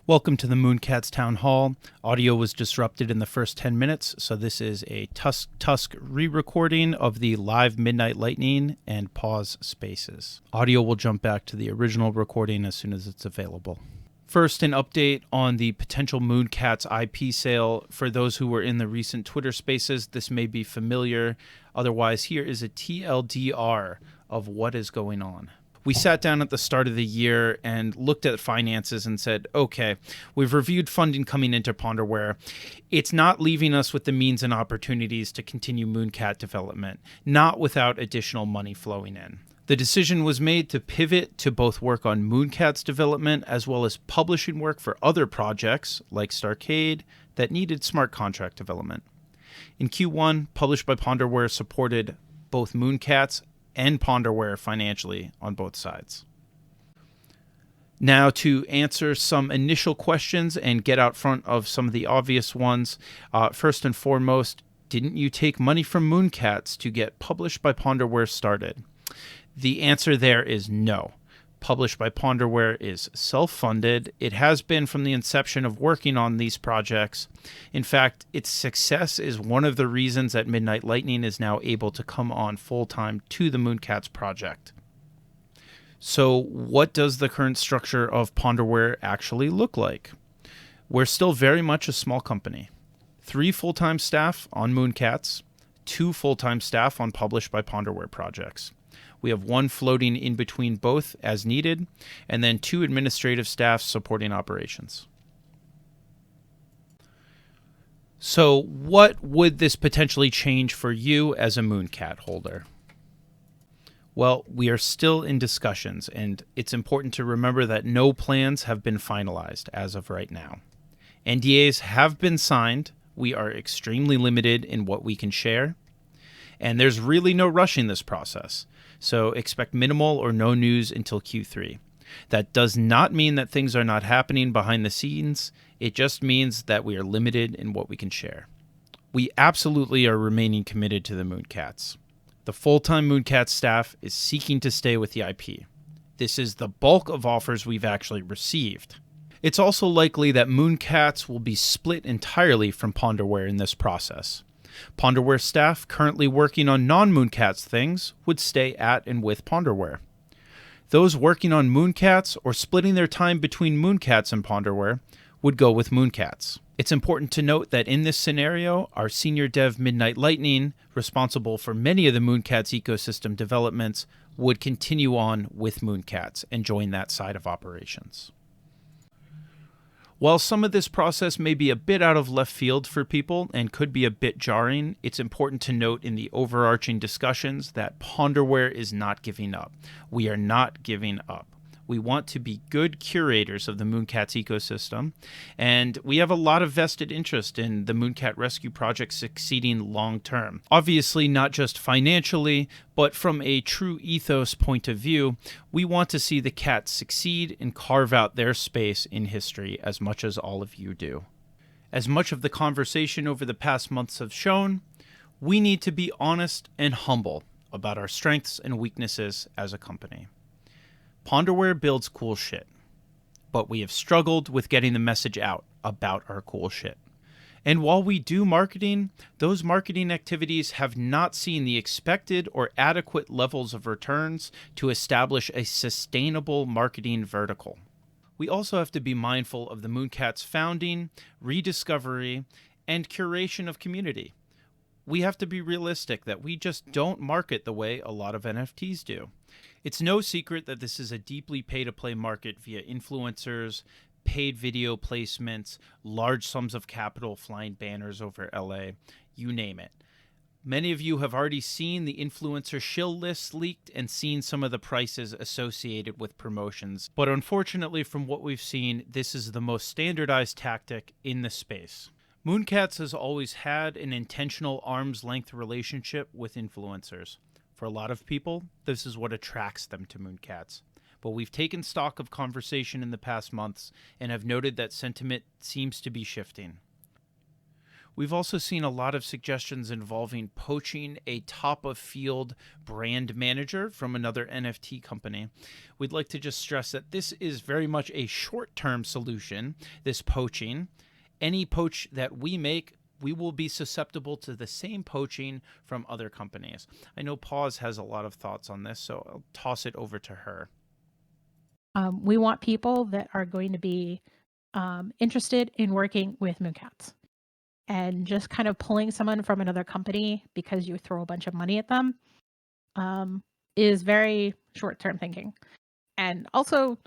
Welcome to the MoonCats Town Hall. Audio was disrupted in the first 10 minutes, so this is a Tusk re-recording of the live Midnight Lightning and pause spaces. Audio will jump back to the original recording as soon as it's available. First, an update on the potential MoonCats IP sale. For those who were in the recent Twitter spaces, this may be familiar. Otherwise, here is a TLDR of what is going on. We sat down at the start of the year and looked at finances and said, okay, we've reviewed funding coming into Ponderware. It's not leaving us with the means and opportunities to continue MoonCat development, not without additional money flowing in. The decision was made to pivot to both work on MoonCat's development as well as publishing work for other projects like Starcade that needed smart contract development. In Q1, Published by Ponderware supported both MoonCats and Ponderware financially on both sides. Now, to answer some initial questions and get out front of some of the obvious ones, first and foremost, didn't you take money from MoonCats to get Published by Ponderware started? The answer there is no. Published by Ponderware is self-funded. It has been from the inception of working on these projects. In fact, its success is one of the reasons that Midnight Lightning is now able to come on full-time to the MoonCats project. So what does the current structure of Ponderware actually look like? We're still very much a small company. 3 full-time staff on MoonCats, 2 full-time staff on Published by Ponderware projects. We have 1 floating in between both as needed, and then 2 administrative staff supporting operations. So what would this potentially change for you as a MoonCat holder? Well, we are still in discussions, and it's important to remember that no plans have been finalized as of right now. NDAs have been signed. We are extremely limited in what we can share, and there's really no rushing this process. So expect minimal or no news until Q3. That does not mean that things are not happening behind the scenes. It just means that we are limited in what we can share. We absolutely are remaining committed to the MoonCats. The full-time MoonCats staff is seeking to stay with the IP. This is the bulk of offers we've actually received. It's also likely that MoonCats will be split entirely from Ponderware in this process. Ponderware staff currently working on non-MoonCats things would stay at and with Ponderware. Those working on MoonCats or splitting their time between MoonCats and Ponderware would go with MoonCats. It's important to note that in this scenario, our senior dev Midnight Lightning, responsible for many of the MoonCats ecosystem developments, would continue on with MoonCats and join that side of operations. While some of this process may be a bit out of left field for people and could be a bit jarring, it's important to note in the overarching discussions that Ponderware is not giving up. We are not giving up. We want to be good curators of the MoonCats ecosystem, and we have a lot of vested interest in the MoonCatRescue project succeeding long term. Obviously, not just financially, but from a true ethos point of view, we want to see the cats succeed and carve out their space in history as much as all of you do. As much of the conversation over the past months have shown, we need to be honest and humble about our strengths and weaknesses as a company. Ponderware builds cool shit, but we have struggled with getting the message out about our cool shit. And while we do marketing, those marketing activities have not seen the expected or adequate levels of returns to establish a sustainable marketing vertical. We also have to be mindful of the MoonCats founding, rediscovery, and curation of community. We have to be realistic that we just don't market the way a lot of NFTs do. It's no secret that this is a deeply pay-to-play market via influencers, paid video placements, large sums of capital flying banners over LA, you name it. Many of you have already seen the influencer shill lists leaked and seen some of the prices associated with promotions. But unfortunately, from what we've seen, this is the most standardized tactic in the space. MoonCats has always had an intentional arm's length relationship with influencers. For a lot of people, this is what attracts them to MoonCats. But we've taken stock of conversation in the past months and have noted that sentiment seems to be shifting. We've also seen a lot of suggestions involving poaching a top of field brand manager from another NFT company. We'd like to just stress that this is very much a short-term solution, this poaching. Any poach that we make, we will be susceptible to the same poaching from other companies. I know Pause has a lot of thoughts on this, so I'll toss it over to her. We want people that are going to be interested in working with MoonCats. And just kind of pulling someone from another company because you throw a bunch of money at them is very short-term thinking. And also,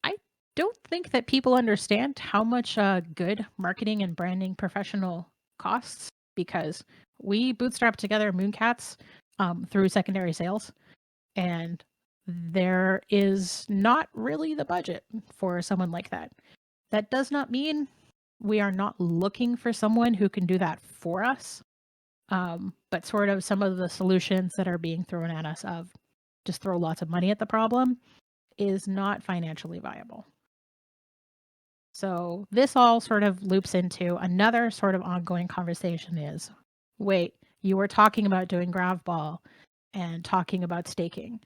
I don't think that people understand how much good marketing and branding professional costs, because we bootstrap together MoonCats through secondary sales, and there is not really the budget for someone like that. That does not mean we are not looking for someone who can do that for us. But sort of some of the solutions that are being thrown at us of just throw lots of money at the problem is not financially viable. So this all sort of loops into another sort of ongoing conversation is, wait, you were talking about doing GRAVBALL and talking about staking.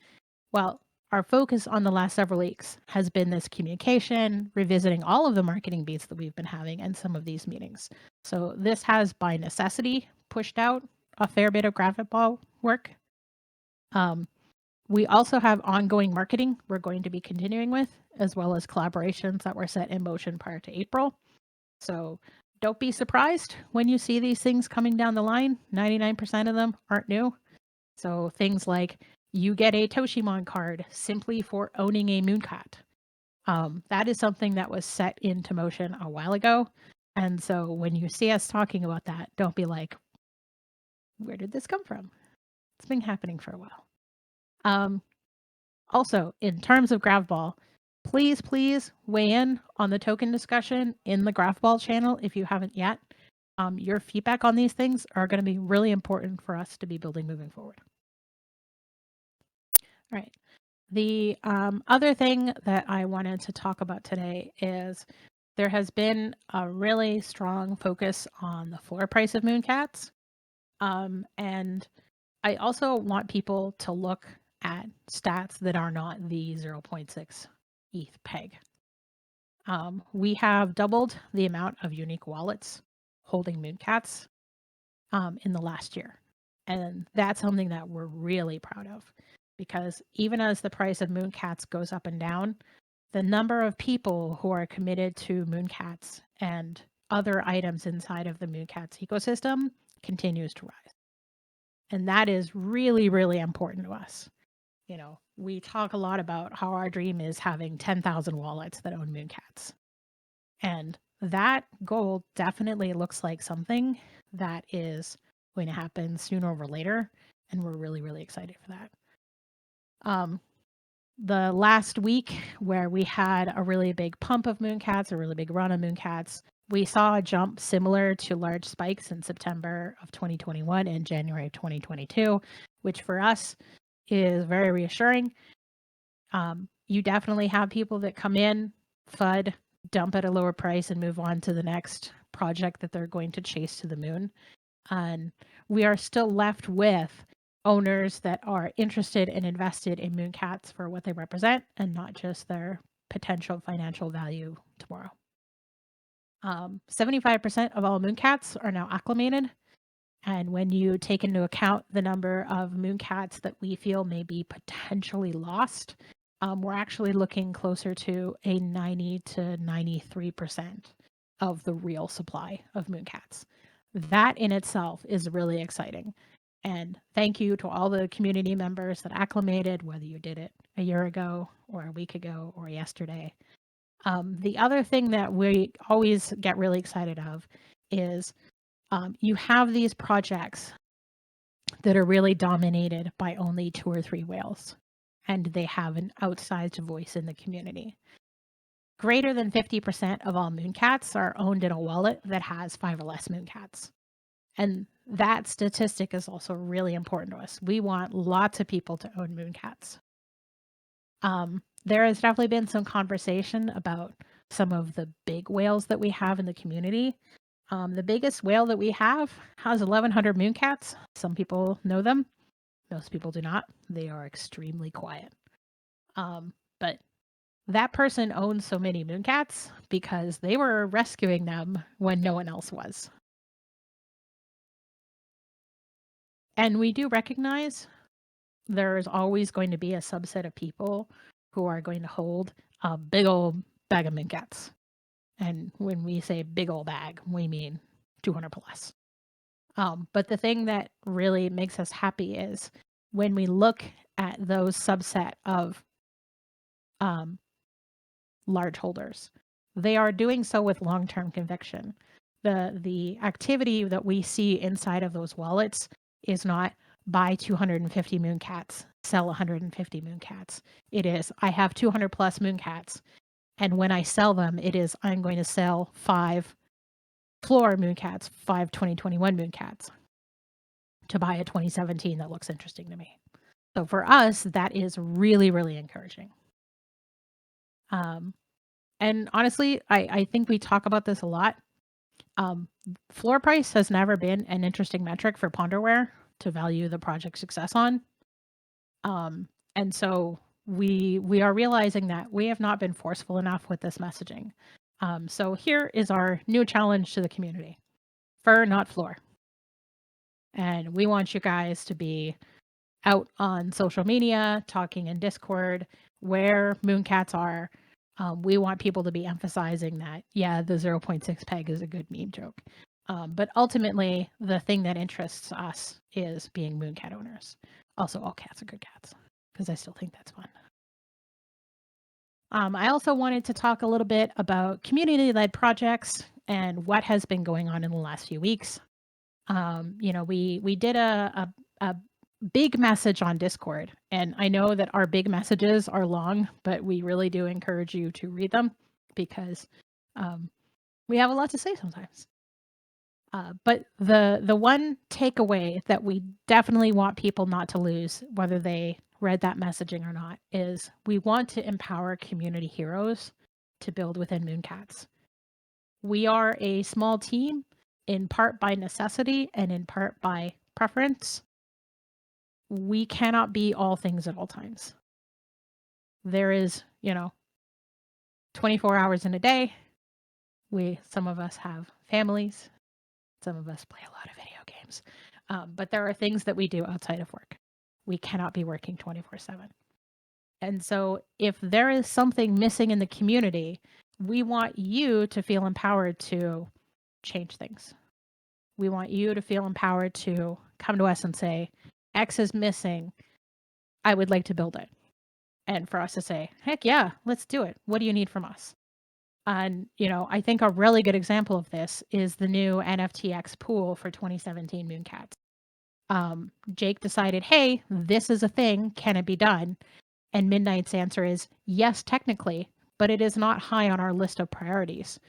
Well, our focus on the last several weeks has been this communication, revisiting all of the marketing beats that we've been having and some of these meetings. So this has, by necessity, pushed out a fair bit of GRAVBALL work. We also have ongoing marketing we're going to be continuing with, as well as collaborations that were set in motion prior to April. So don't be surprised when you see these things coming down the line. 99% of them aren't new. So things like you get a Toshimon card simply for owning a MoonCat. That is something that was set into motion a while ago. And so when you see us talking about that, don't be like, where did this come from? It's been happening for a while. Also, in terms of GRAVBALL, please weigh in on the token discussion in the GRAVBALL channel if you haven't yet. Your feedback on these things are going to be really important for us to be building moving forward. All right. The other thing that I wanted to talk about today is there has been a really strong focus on the floor price of MoonCats. And I also want people to look at stats that are not the 0.6 ETH peg. We have doubled the amount of unique wallets holding MoonCats in the last year. And that's something that we're really proud of, because even as the price of MoonCats goes up and down, the number of people who are committed to MoonCats and other items inside of the MoonCats ecosystem continues to rise. And that is really, really important to us. You know, we talk a lot about how our dream is having 10,000 wallets that own MoonCats. And that goal definitely looks like something that is going to happen sooner or later. And we're really, really excited for that. The last week where we had a really big pump of MoonCats, a really big run of MoonCats, we saw a jump similar to large spikes in September of 2021 and January of 2022, which for us is very reassuring. You definitely have people that come in, FUD, dump at a lower price, and move on to the next project that they're going to chase to the moon. And we are still left with owners that are interested and invested in MoonCats for what they represent and not just their potential financial value tomorrow. 75% of all MoonCats are now acclimated. And when you take into account the number of MoonCats that we feel may be potentially lost, we're actually looking closer to a 90 to 93% of the real supply of MoonCats. That in itself is really exciting. And thank you to all the community members that acclimated, whether you did it a year ago or a week ago or yesterday. The other thing that we always get really excited of is you have these projects that are really dominated by only 2 or 3 whales, and they have an outsized voice in the community. Greater than 50% of all MoonCats are owned in a wallet that has 5 or less MoonCats. And that statistic is also really important to us. We want lots of people to own MoonCats. There has definitely been some conversation about some of the big whales that we have in the community. The biggest whale that we have has 1,100 MoonCats. Some people know them. Most people do not. They are extremely quiet. But that person owns so many MoonCats because they were rescuing them when no one else was. And we do recognize there's always going to be a subset of people who are going to hold a big old bag of MoonCats. And when we say big old bag, we mean 200 plus. But the thing that really makes us happy is when we look at those subset of large holders, they are doing so with long-term conviction. The activity that we see inside of those wallets is not buy 250 MoonCats, sell 150 MoonCats. It is, I have 200 plus MoonCats, and when I sell them, it is, I'm going to sell 5 floor MoonCats, 5 2021 MoonCats to buy a 2017 that looks interesting to me. So for us, that is really, really encouraging. And honestly, I think we talk about this a lot. Floor price has never been an interesting metric for Ponderware to value the project success on. And so we are realizing that we have not been forceful enough with this messaging. So here is our new challenge to the community. Fur, not floor. And we want you guys to be out on social media, talking in Discord, where MoonCats are. We want people to be emphasizing that, yeah, the 0.6 peg is a good meme joke. But ultimately, the thing that interests us is being MoonCat owners. Also, all cats are good cats, because I still think that's fun. I also wanted to talk a little bit about community-led projects and what has been going on in the last few weeks. We did a big message on Discord, and I know that our big messages are long, but we really do encourage you to read them because we have a lot to say sometimes. But the one takeaway that we definitely want people not to lose, whether they read that messaging or not, is we want to empower community heroes to build within MoonCats. We are a small team, in part by necessity and in part by preference. We cannot be all things at all times. There is, 24 hours in a day. Some of us have families. Some of us play a lot of video games. But there are things that we do outside of work. We cannot be working 24/7. And so if there is something missing in the community, we want you to feel empowered to change things. We want you to feel empowered to come to us and say, X is missing. I would like to build it. And for us to say, heck yeah, let's do it. What do you need from us? And, I think a really good example of this is the new NFTX pool for 2017 MoonCats. Jake decided, hey, this is a thing. Can it be done? And Midnight's answer is yes, technically, but it is not high on our list of priorities.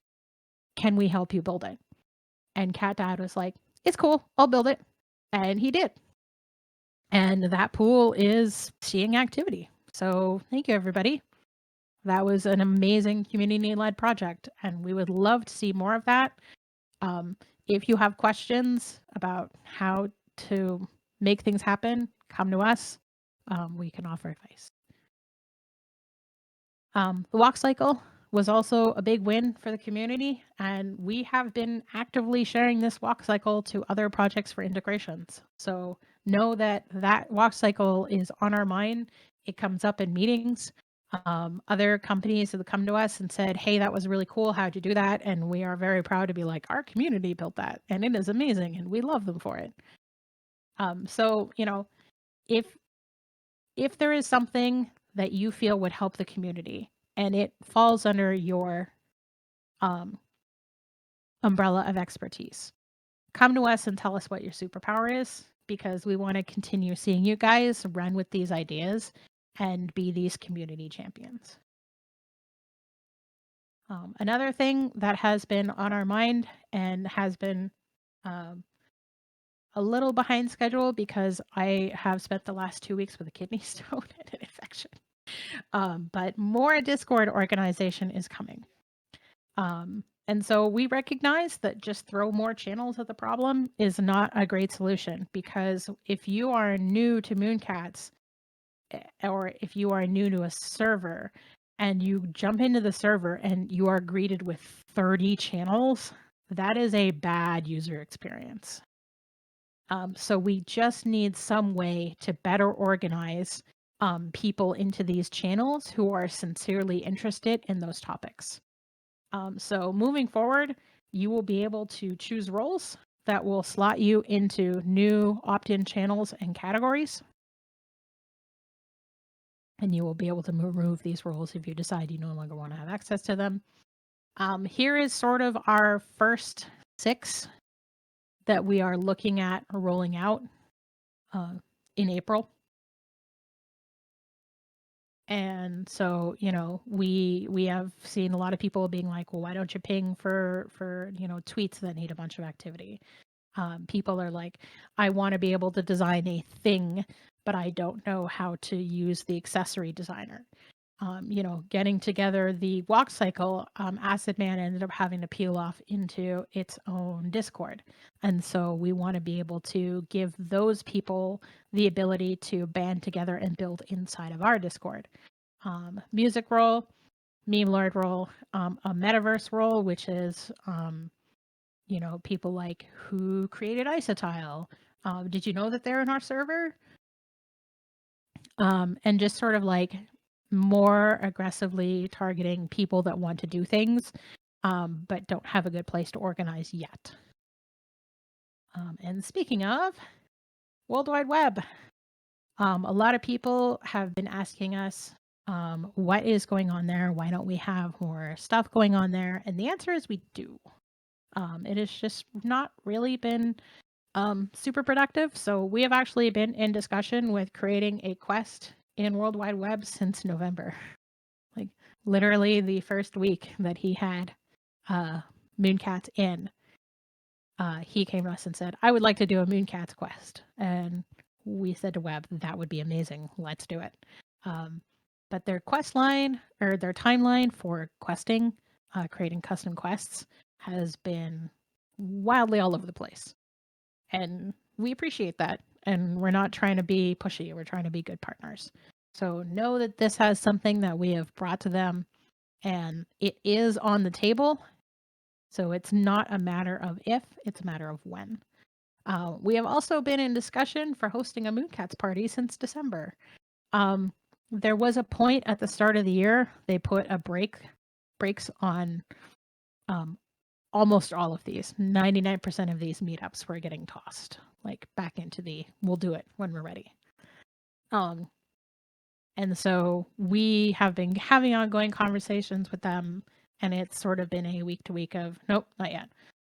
Can we help you build it? And Cat Dad was like, it's cool. I'll build it. And he did. And that pool is seeing activity. So thank you, everybody. That was an amazing community-led project, and we would love to see more of that. If you have questions about how to make things happen, come to us. We can offer advice. The walk cycle was also a big win for the community, and we have been actively sharing this walk cycle to other projects for integrations. So know that walk cycle is on our mind. It comes up in meetings. Other companies have come to us and said, hey, that was really cool. How'd you do that? And we are very proud to be like, our community built that, and it is amazing, and we love them for it. So, if there is something that you feel would help the community and it falls under your umbrella of expertise, come to us and tell us what your superpower is, because we want to continue seeing you guys run with these ideas and be these community champions. Another thing that has been on our mind and has been a little behind schedule because I have spent the last 2 weeks with a kidney stone and an infection. But more Discord organization is coming. And so we recognize that just throw more channels at the problem is not a great solution, because if you are new to MoonCats, or if you are new to a server and you jump into the server and you are greeted with 30 channels, that is a bad user experience. So we just need some way to better organize people into these channels who are sincerely interested in those topics. So moving forward, you will be able to choose roles that will slot you into new opt-in channels and categories. And you will be able to remove these roles if you decide you no longer want to have access to them. Here is sort of our first 6 that we are looking at rolling out in April. And so, we have seen a lot of people being like, well, why don't you ping for tweets that need a bunch of activity? People are like, I want to be able to design a thing, but I don't know how to use the accessory designer. Getting together the walk cycle, Acid Man ended up having to peel off into its own Discord. And so we want to be able to give those people the ability to band together and build inside of our Discord. Music role, meme lord role, a metaverse role, which is, people like who created ISOTILE. Did you know that they're in our server? And just sort of like more aggressively targeting people that want to do things, but don't have a good place to organize yet. And speaking of World Wide Web, a lot of people have been asking us, what is going on there? Why don't we have more stuff going on there? And the answer is we do. It has just not really been super productive. So we have actually been in discussion with creating a quest in World Wide Web since November. Like literally the first week that he had MoonCats in, he came to us and said, I would like to do a MoonCats quest. And we said to Web, that would be amazing. Let's do it. But their quest line, or their timeline for questing, creating custom quests, has been wildly all over the place. And we appreciate that. And we're not trying to be pushy. We're trying to be good partners. So know that this has something that we have brought to them, and it is on the table. So it's not a matter of if, it's a matter of when. We have also been in discussion for hosting a MoonCats party since December. There was a point at the start of the year, they put a brakes on almost all of these. 99% of these meetups were getting tossed, like back into the we'll do it when we're ready. And so we have been having ongoing conversations with them, and it's sort of been a week to week of nope, not yet.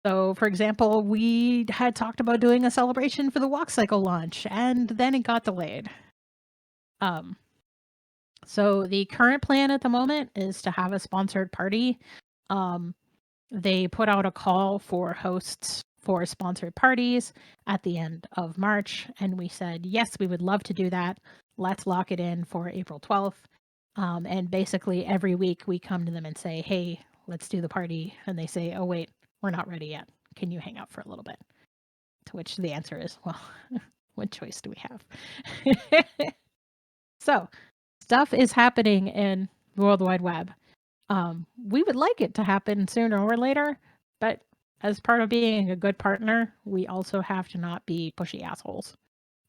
So, for example, we had talked about doing a celebration for the walk cycle launch, and then it got delayed. So the current plan at the moment is to have a sponsored party. They put out a call for hosts for sponsored parties at the end of March, and we said, yes, we would love to do that. Let's lock it in for April 12th. And basically every week we come to them and say, hey, let's do the party. And they say, oh, wait, we're not ready yet. Can you hang out for a little bit? To which the answer is, well, what choice do we have? So stuff is happening in the World Wide Web. We would like it to happen sooner or later, but as part of being a good partner, we also have to not be pushy assholes.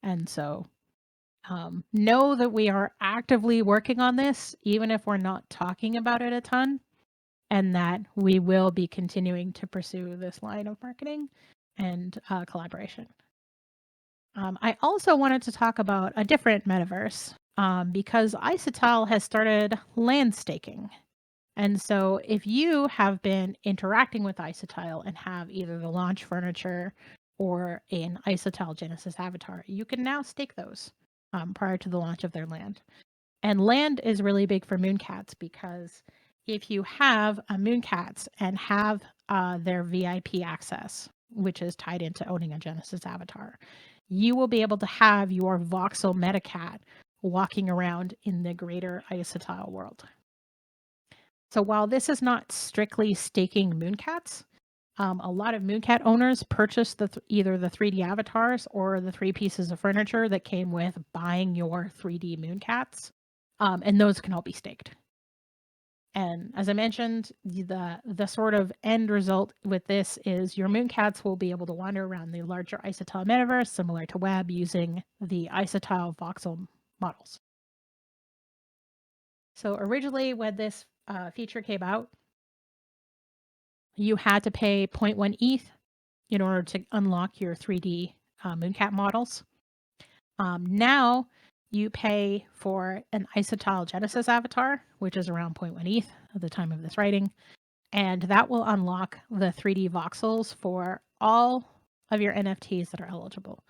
And so know that we are actively working on this, even if we're not talking about it a ton, and that we will be continuing to pursue this line of marketing and collaboration. I also wanted to talk about a different metaverse because ISOTILE has started land staking. And so if you have been interacting with ISOTILE and have either the launch furniture or an ISOTILE Genesis avatar, you can now stake those prior to the launch of their land. And land is really big for MoonCats because if you have a MoonCats and have their VIP access, which is tied into owning a Genesis avatar, you will be able to have your voxel metacat walking around in the greater ISOTILE world. So while this is not strictly staking MoonCats, a lot of MoonCat owners purchased either the 3D avatars or the 3 pieces of furniture that came with buying your 3D MoonCats, and those can all be staked. And as I mentioned, the sort of end result with this is your MoonCats will be able to wander around the larger ISOTILE metaverse, similar to Web, using the ISOTILE voxel models. So originally, when this feature came out, you had to pay 0.1 ETH in order to unlock your 3D MoonCat models. Now you pay for an ISOTILE Genesis avatar, which is around 0.1 ETH at the time of this writing, and that will unlock the 3D voxels for all of your NFTs that are eligible.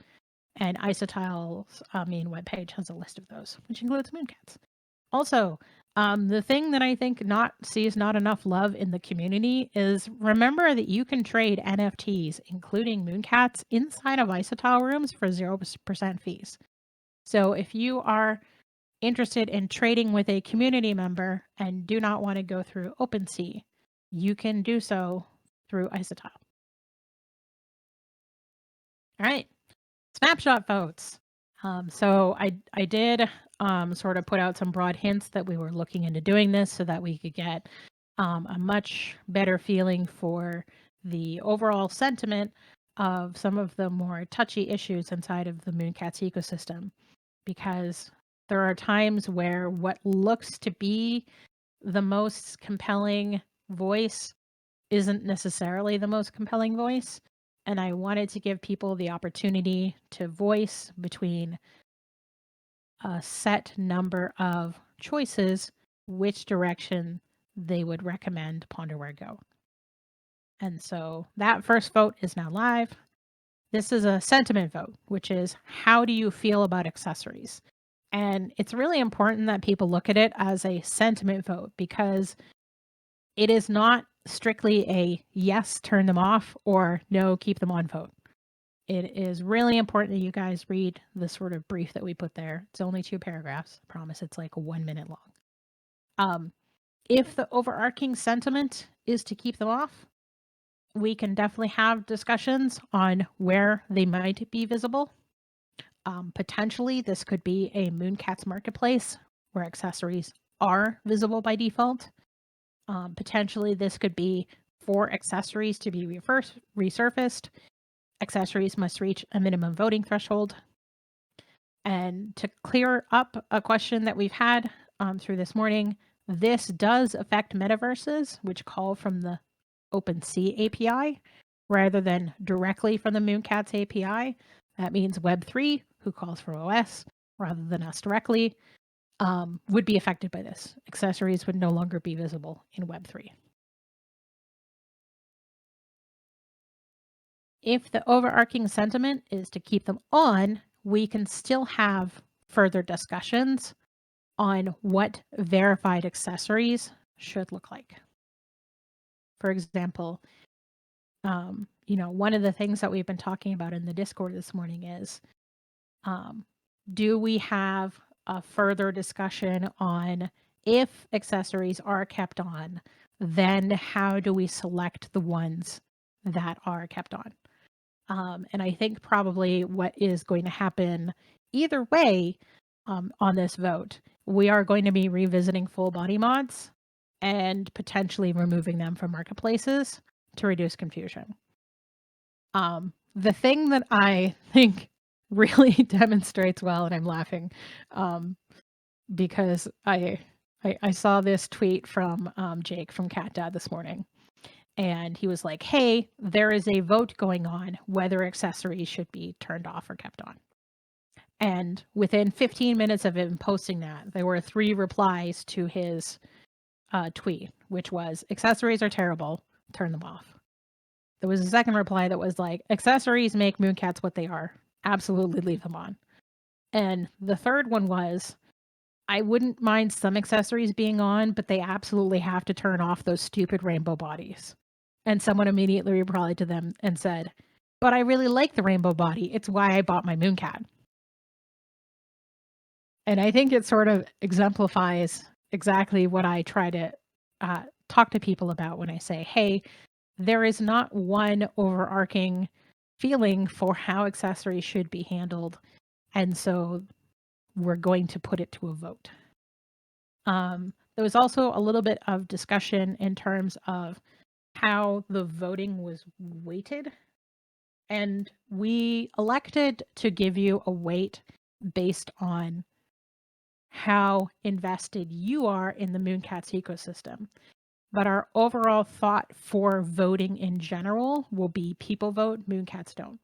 And ISOTILE's main webpage has a list of those, which includes MoonCats. Also, the thing that I think sees not enough love in the community is remember that you can trade NFTs, including MoonCats, inside of ISOTILE rooms for 0% fees. So if you are interested in trading with a community member and do not want to go through OpenSea, you can do so through ISOTILE. All right, Snapshot Votes. So I did sort of put out some broad hints that we were looking into doing this so that we could get a much better feeling for the overall sentiment of some of the more touchy issues inside of the MoonCats ecosystem. Because there are times where what looks to be the most compelling voice isn't necessarily the most compelling voice. And I wanted to give people the opportunity to voice between a set number of choices which direction they would recommend Ponderware go. And so that first vote is now live. This is a sentiment vote, which is how do you feel about accessories? And it's really important that people look at it as a sentiment vote because it is not strictly a yes, turn them off, or no, keep them on vote. It is really important that you guys read the sort of brief that we put there. It's only 2 paragraphs. I promise it's like 1 minute long. If the overarching sentiment is to keep them off, we can definitely have discussions on where they might be visible. Potentially, this could be a MoonCats marketplace where accessories are visible by default. Potentially, this could be for accessories to be resurfaced. Accessories must reach a minimum voting threshold. And to clear up a question that we've had through this morning, this does affect metaverses, which call from the OpenSea API rather than directly from the MoonCats API. That means Web3, who calls for OS rather than us directly, would be affected by this. Accessories would no longer be visible in Web3. If the overarching sentiment is to keep them on, we can still have further discussions on what verified accessories should look like. For example, one of the things that we've been talking about in the Discord this morning is, do we have a further discussion on if accessories are kept on, then how do we select the ones that are kept on? And I think probably what is going to happen either way on this vote, we are going to be revisiting full body mods and potentially removing them from marketplaces to reduce confusion. The thing that I think really demonstrates well, and I'm laughing because I saw this tweet from Jake from Cat Dad this morning. And he was like, hey, there is a vote going on whether accessories should be turned off or kept on. And within 15 minutes of him posting that, there were 3 replies to his tweet, which was, accessories are terrible, turn them off. There was a second reply that was like, accessories make MoonCats what they are, absolutely leave them on. And the third one was, I wouldn't mind some accessories being on, but they absolutely have to turn off those stupid rainbow bodies. And someone immediately replied to them and said, but I really like the rainbow body. It's why I bought my MoonCat. And I think it sort of exemplifies exactly what I try to talk to people about when I say, hey, there is not one overarching feeling for how accessories should be handled. And so we're going to put it to a vote. There was also a little bit of discussion in terms of how the voting was weighted. And we elected to give you a weight based on how invested you are in the MoonCats ecosystem. But our overall thought for voting in general will be people vote, MoonCats don't.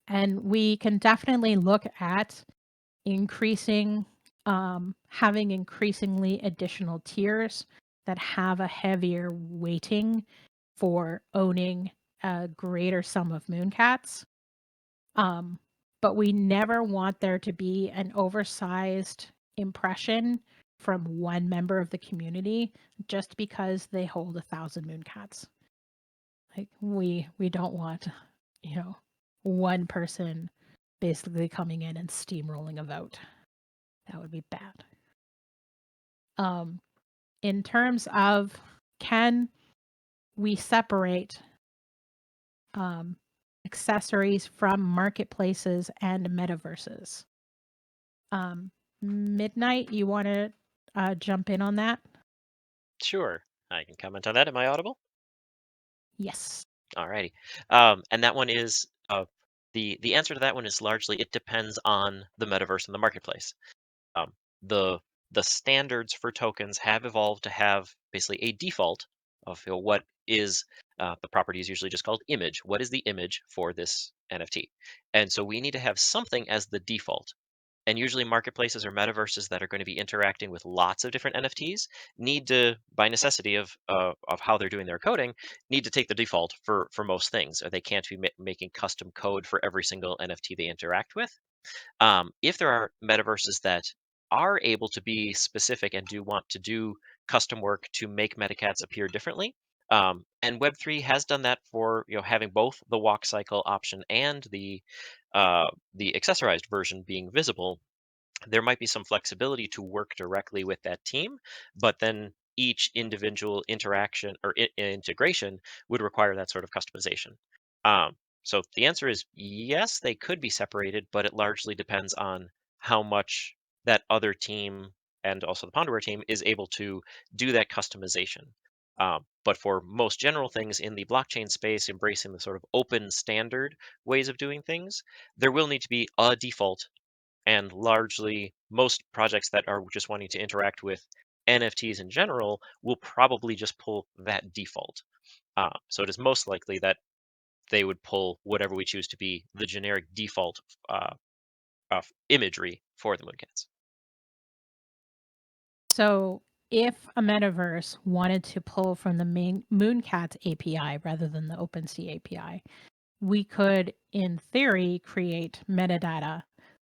And we can definitely look at increasing, having increasingly additional tiers that have a heavier weighting for owning a greater sum of MoonCats. But we never want there to be an oversized impression from one member of the community just because they hold 1,000 MoonCats. Like we don't want, one person basically coming in and steamrolling a vote. That would be bad. In terms of can we separate accessories from marketplaces and metaverses? Midnight, you want to jump in on that? Sure, I can comment on that. Am I audible? Yes. Alrighty. And that one is the answer to that one is largely it depends on the metaverse and the marketplace. Um, the the standards for tokens have evolved to have basically a default of what is the property is usually just called image. What is the image for this NFT? And so we need to have something as the default. And usually marketplaces or metaverses that are going to be interacting with lots of different NFTs need to, by necessity of how they're doing their coding, need to take the default for most things, or they can't be making custom code for every single NFT they interact with. If there are metaverses that are able to be specific and do want to do custom work to make metacats appear differently, and Web3 has done that for having both the walk cycle option and the accessorized version being visible, there might be some flexibility to work directly with that team, but then each individual interaction or integration would require that sort of customization. So the answer is yes, they could be separated, but it largely depends on how much that other team and also the Ponderware team is able to do that customization. But for most general things in the blockchain space, embracing the sort of open standard ways of doing things, there will need to be a default, and largely most projects that are just wanting to interact with NFTs in general will probably just pull that default. So it is most likely that they would pull whatever we choose to be the generic default uh, imagery for the Mooncats. So if a metaverse wanted to pull from the main MoonCats API rather than the OpenSea API, we could, in theory, create metadata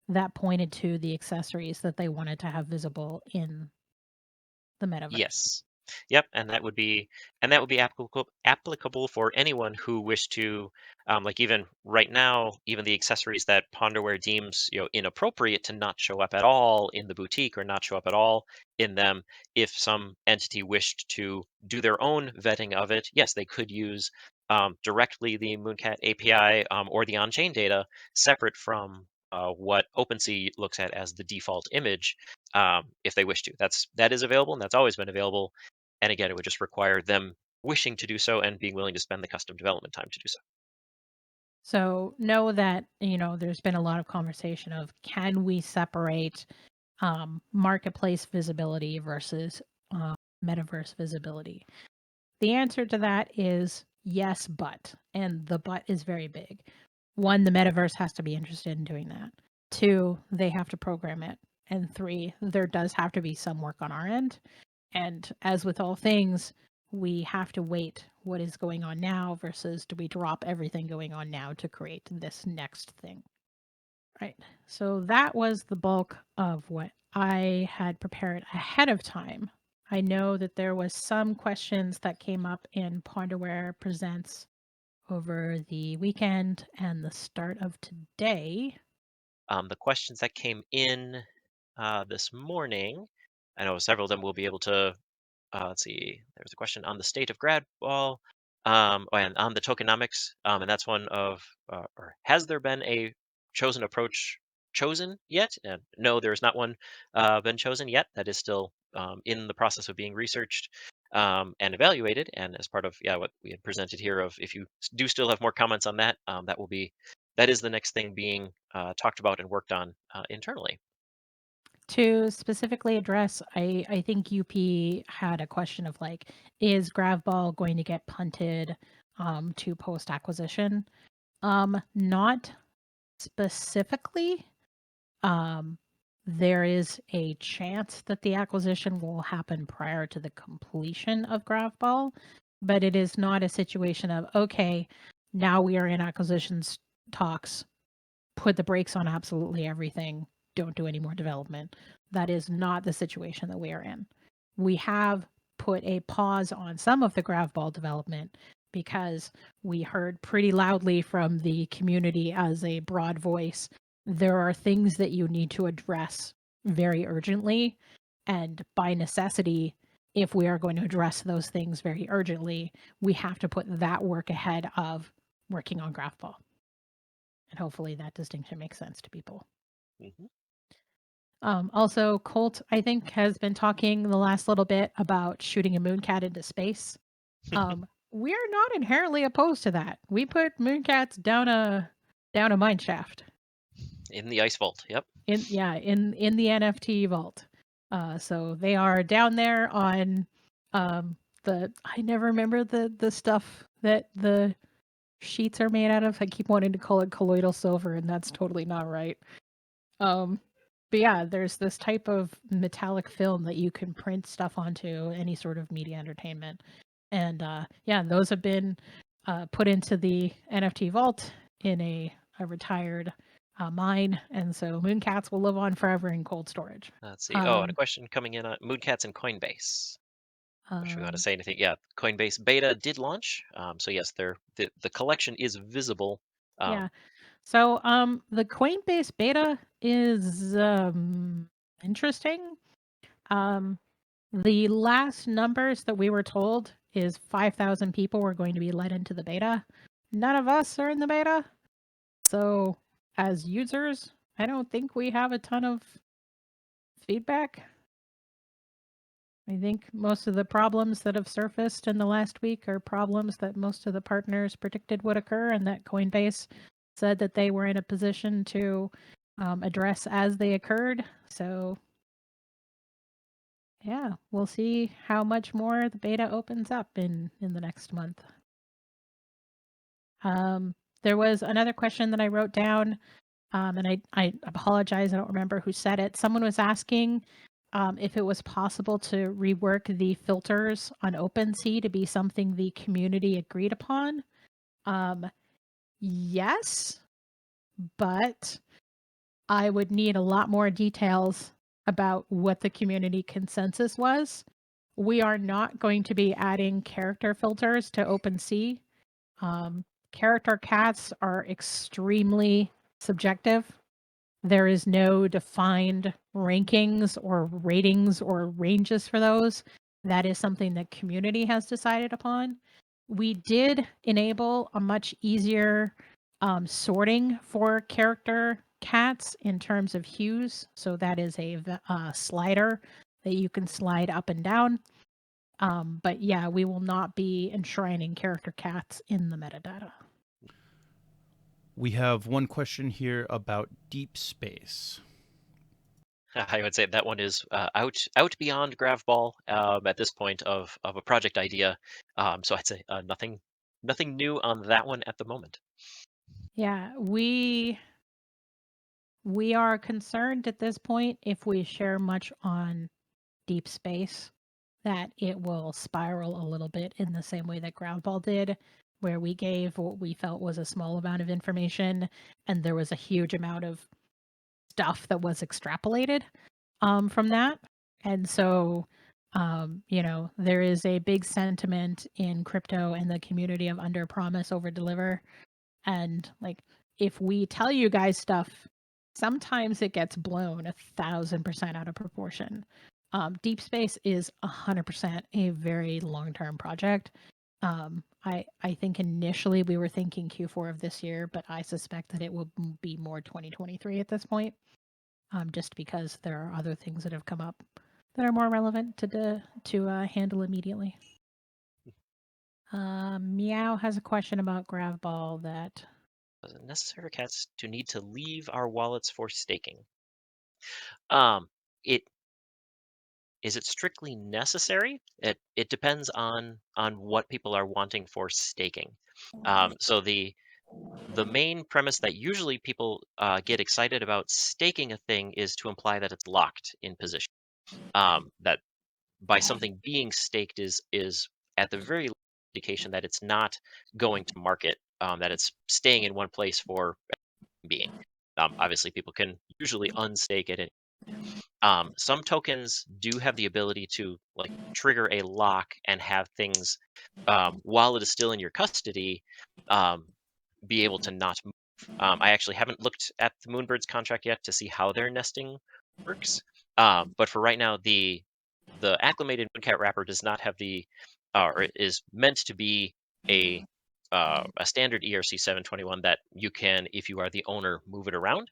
that pointed to the accessories that they wanted to have visible in the metaverse. Yes. Yep, and that would be applicable for anyone who wished to, like even right now, even the accessories that Ponderware deems inappropriate to not show up at all in the boutique or not show up at all in them. If some entity wished to do their own vetting of it, yes, they could use directly the MoonCat API or the on-chain data separate from what OpenSea looks at as the default image, if they wish to. That is available, and that's always been available. And again, it would just require them wishing to do so and being willing to spend the custom development time to do so. So know that, there's been a lot of conversation of can we separate marketplace visibility versus metaverse visibility? The answer to that is yes, but. And the but is very big. One, the metaverse has to be interested in doing that. Two, they have to program it. And three, there does have to be some work on our end. And as with all things, we have to wait what is going on now versus do we drop everything going on now to create this next thing. Right. So that was the bulk of what I had prepared ahead of time. I know that there was some questions that came up in Ponderware Presents over the weekend and the start of today. The questions that came in this morning, I know several of them will be able to let's see. There's a question on the state of GRAVBALL, and on the tokenomics, and that's one of, or has there been a chosen approach chosen yet? And no, there is not one been chosen yet. That is still in the process of being researched and evaluated. And as part of what we had presented here, of if you do still have more comments on that, that is the next thing being talked about and worked on internally. To specifically address, I think UP had a question of like, is GravBall going to get punted to post acquisition? Not specifically. There is a chance that the acquisition will happen prior to the completion of GravBall, but it is not a situation of, okay, now we are in acquisitions talks, put the brakes on absolutely everything, don't do any more development. That is not the situation that we are in. We have put a pause on some of the GravBall development because we heard pretty loudly from the community as a broad voice, there are things that you need to address very urgently. And by necessity, if we are going to address those things very urgently, we have to put that work ahead of working on GraphBall. And hopefully that distinction makes sense to people. Mm-hmm. Also, Colt, I think, has been talking the last little bit about shooting a MoonCat into space. We're not inherently opposed to that. We put MoonCats down a mine shaft. In the ice vault, yep. In the NFT vault. So they are down there on I never remember the stuff that the sheets are made out of. I keep wanting to call it colloidal silver, and that's totally not right. But yeah, there's this type of metallic film that you can print stuff onto any sort of media entertainment. And those have been put into the NFT vault in a retired mine. And so MoonCats will live on forever in cold storage. Let's see. And a question coming in on MoonCats and Coinbase. If we want to say anything, Coinbase beta did launch. So yes, the collection is visible. Yeah. So the Coinbase beta is interesting. The last numbers that we were told is 5,000 people were going to be let into the beta. None of us are in the beta. So as users, I don't think we have a ton of feedback. I think most of the problems that have surfaced in the last week are problems that most of the partners predicted would occur, and that Coinbase said that they were in a position to address as they occurred. So yeah, we'll see how much more the beta opens up in the next month. There was another question that I wrote down, and I apologize, I don't remember who said it. Someone was asking if it was possible to rework the filters on OpenSea to be something the community agreed upon. Yes, but I would need a lot more details about what the community consensus was. We are not going to be adding character filters to OpenSea. Character cats are extremely subjective. There is no defined rankings or ratings or ranges for those. That is something that community has decided upon. We did enable a much easier sorting for character cats in terms of hues. So that is a slider that you can slide up and down. But yeah, we will not be enshrining character cats in the metadata. We have one question here about deep space. I would say that one is out beyond GravBall at this point of a project idea. So I'd say nothing new on that one at the moment. Yeah, we are concerned at this point if we share much on deep space that it will spiral a little bit in the same way that GRAVBALL did, where we gave what we felt was a small amount of information and there was a huge amount of stuff that was extrapolated from that. And so, there is a big sentiment in crypto and the community of under promise, over deliver. And like, if we tell you guys stuff, sometimes it gets blown 1,000% out of proportion. Deep Space is 100% a very long-term project. I think initially we were thinking Q4 of this year, but I suspect that it will be more 2023 at this point, just because there are other things that have come up that are more relevant to handle immediately. Meow has a question about GravBall that Was it necessary for cats to need to leave our wallets for staking? It is it strictly necessary? It depends on what people are wanting for staking. So the main premise that usually people get excited about staking a thing is to imply that it's locked in position. That by something being staked is at the very least indication that it's not going to market, that it's staying in one place for being. Obviously, people can usually unstake it. Some tokens do have the ability to like trigger a lock and have things, while it is still in your custody, um, be able to not move. I actually haven't looked at the Moonbird's contract yet to see how their nesting works. But for right now, the acclimated MoonCat wrapper does not have the, or it is meant to be a standard ERC 721 that you can, if you are the owner, move it around.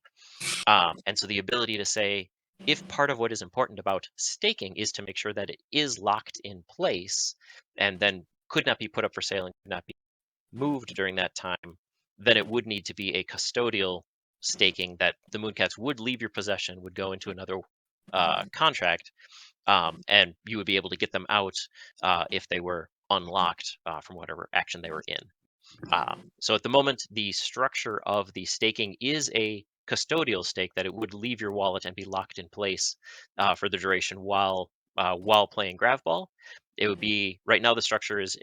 And so the ability to say, if part of what is important about staking is to make sure that it is locked in place and then could not be put up for sale and could not be moved during that time, then it would need to be a custodial staking that the Mooncats would leave your possession, would go into another contract, and you would be able to get them out if they were unlocked from whatever action they were in. So at the moment, the structure of the staking is a custodial stake that it would leave your wallet and be locked in place for the duration while playing GravBall. It would be right now the structure is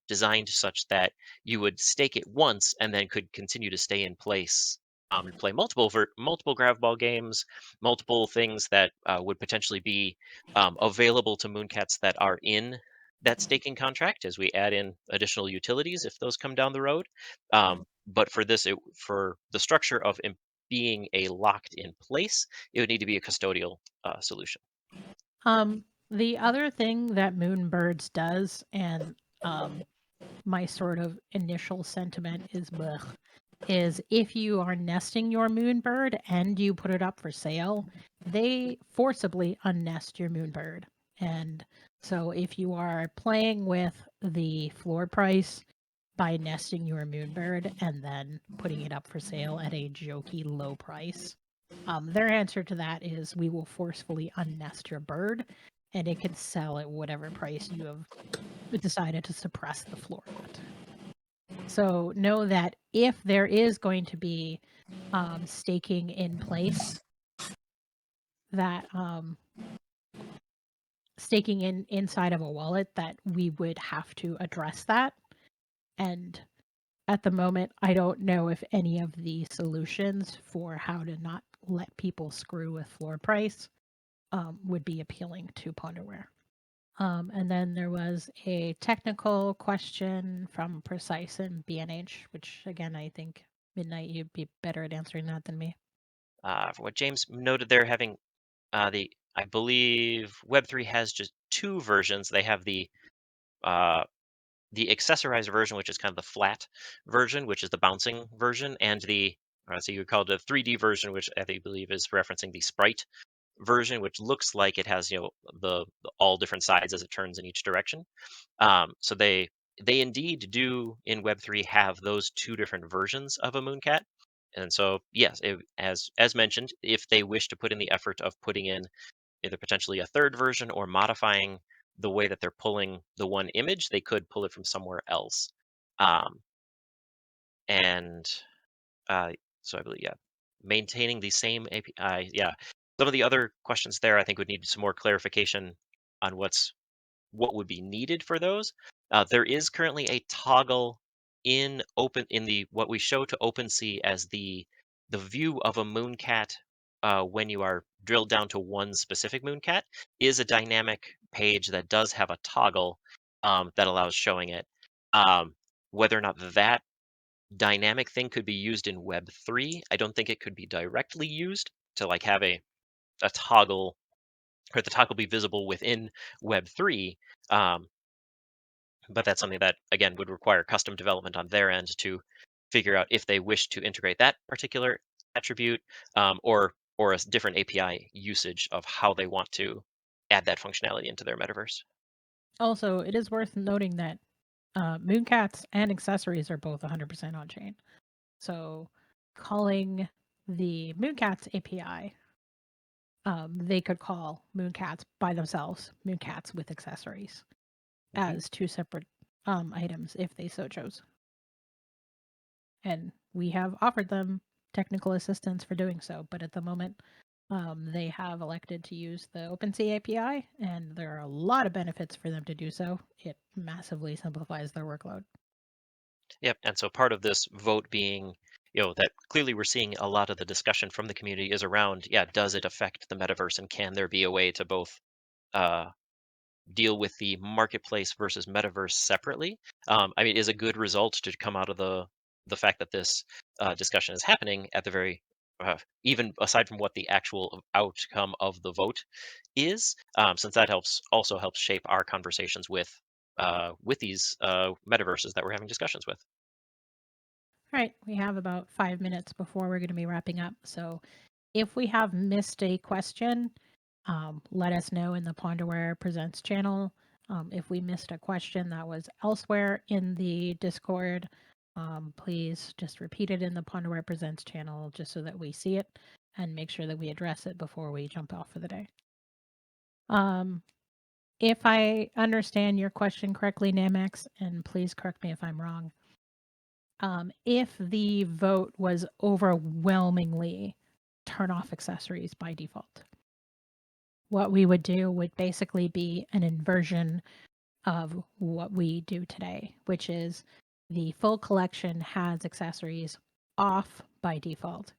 designed such that you would stake it once and then could continue to stay in place and play multiple GravBall games, multiple things that would potentially be available to Mooncats that are in that staking contract as we add in additional utilities if those come down the road. But for this, for the structure of being a locked in place, it would need to be a custodial solution. the other thing that Moonbirds does, and my sort of initial sentiment is blech, is if you are nesting your Moonbird and you put it up for sale, they forcibly unnest your Moonbird. And so if you are playing with the floor price by nesting your Moonbird and then putting it up for sale at a jokey low price, their answer to that is we will forcefully unnest your bird and it can sell at whatever price you have decided to suppress the floor at. So know that if there is going to be staking in place, that staking inside of a wallet, that we would have to address that. And at the moment, I don't know if any of the solutions for how to not let people screw with floor price would be appealing to Ponderware. And then there was a technical question from Precise and BNH, which again, I think Midnight, you'd be better at answering that than me. For what James noted, they're having I believe Web3 has just two versions. They have the accessorized version, which is kind of the flat version, which is the bouncing version, and the so you would call it a 3D version, which I think believe is referencing the sprite version, which looks like it has the all different sides as it turns in each direction. So they indeed do in Web3 have those two different versions of a MoonCat. And so yes, as mentioned, if they wish to put in the effort of putting in either potentially a third version or modifying the way that they're pulling the one image, they could pull it from somewhere else. Um, and so I believe, yeah, maintaining the same API. Yeah, some of the other questions there I think would need some more clarification on what would be needed for those. There is currently a toggle in the what we show to OpenSea as the view of a MoonCat when you are drilled down to one specific MoonCat is a dynamic page that does have a toggle that allows showing it. Whether or not that dynamic thing could be used in Web3, I don't think it could be directly used to like have a toggle or the talk will be visible within Web3. But that's something that, again, would require custom development on their end to figure out if they wish to integrate that particular attribute, or a different API usage of how they want to add that functionality into their metaverse. Also, it is worth noting that MoonCats and accessories are both 100% on chain. So calling the MoonCats API, they could call MoonCats by themselves, MoonCats with accessories, as two separate items if they so chose. And we have offered them technical assistance for doing so, but at the moment, they have elected to use the OpenSea API, and there are a lot of benefits for them to do so. It massively simplifies their workload. Yep. And so part of this vote being, that clearly we're seeing a lot of the discussion from the community is around, does it affect the metaverse, and can there be a way to both uh, deal with the marketplace versus metaverse separately? I mean, is a good result to come out of the fact that this discussion is happening at the very even aside from what the actual outcome of the vote is, since that also helps shape our conversations with these metaverses that we're having discussions with. All right, we have about 5 minutes before we're going to be wrapping up. So if we have missed a question, let us know in the Ponderware Presents channel. If we missed a question that was elsewhere in the Discord, please just repeat it in the Ponderware Presents channel just so that we see it and make sure that we address it before we jump off for the day. If I understand your question correctly, Namex, and please correct me if I'm wrong, if the vote was overwhelmingly turn off accessories by default, what we would do would basically be an inversion of what we do today, which is the full collection has accessories off by default.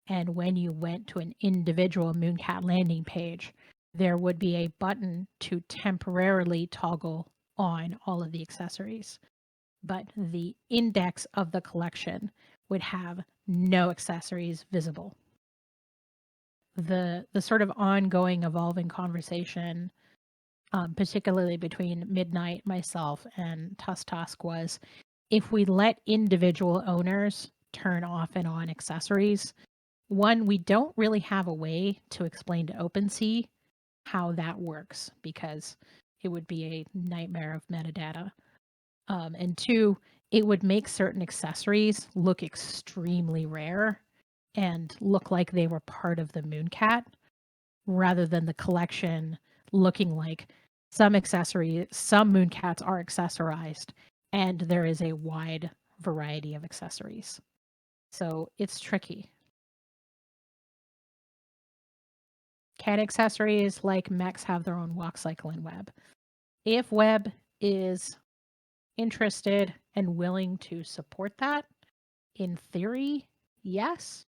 And when you went to an individual MoonCat landing page, there would be a button to temporarily toggle on all of the accessories. But the index of the collection would have no accessories visible. The sort of ongoing evolving conversation, particularly between Midnight, myself, and Tusk was, if we let individual owners turn off and on accessories, one, we don't really have a way to explain to OpenSea how that works because it would be a nightmare of metadata. And two, it would make certain accessories look extremely rare and look like they were part of the MoonCat rather than the collection looking like some MoonCats are accessorized and there is a wide variety of accessories. So it's tricky. Cat accessories like mechs have their own walk cycle in Web. If Web is interested and willing to support that, in theory, yes.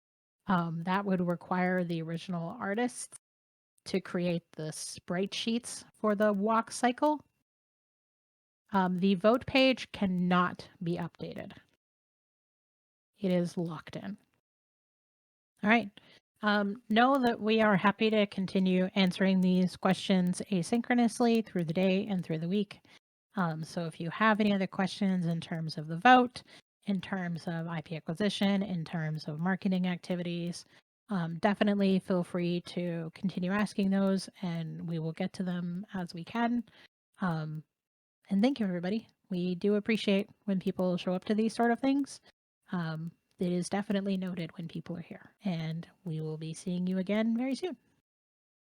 That would require the original artists to create the sprite sheets for the walk cycle. The vote page cannot be updated. It is locked in. All right. Know that we are happy to continue answering these questions asynchronously through the day and through the week. So if you have any other questions in terms of the vote, in terms of IP acquisition, in terms of marketing activities, definitely feel free to continue asking those and we will get to them as we can. And thank you, everybody. We do appreciate when people show up to these sort of things. It is definitely noted when people are here, and we will be seeing you again very soon.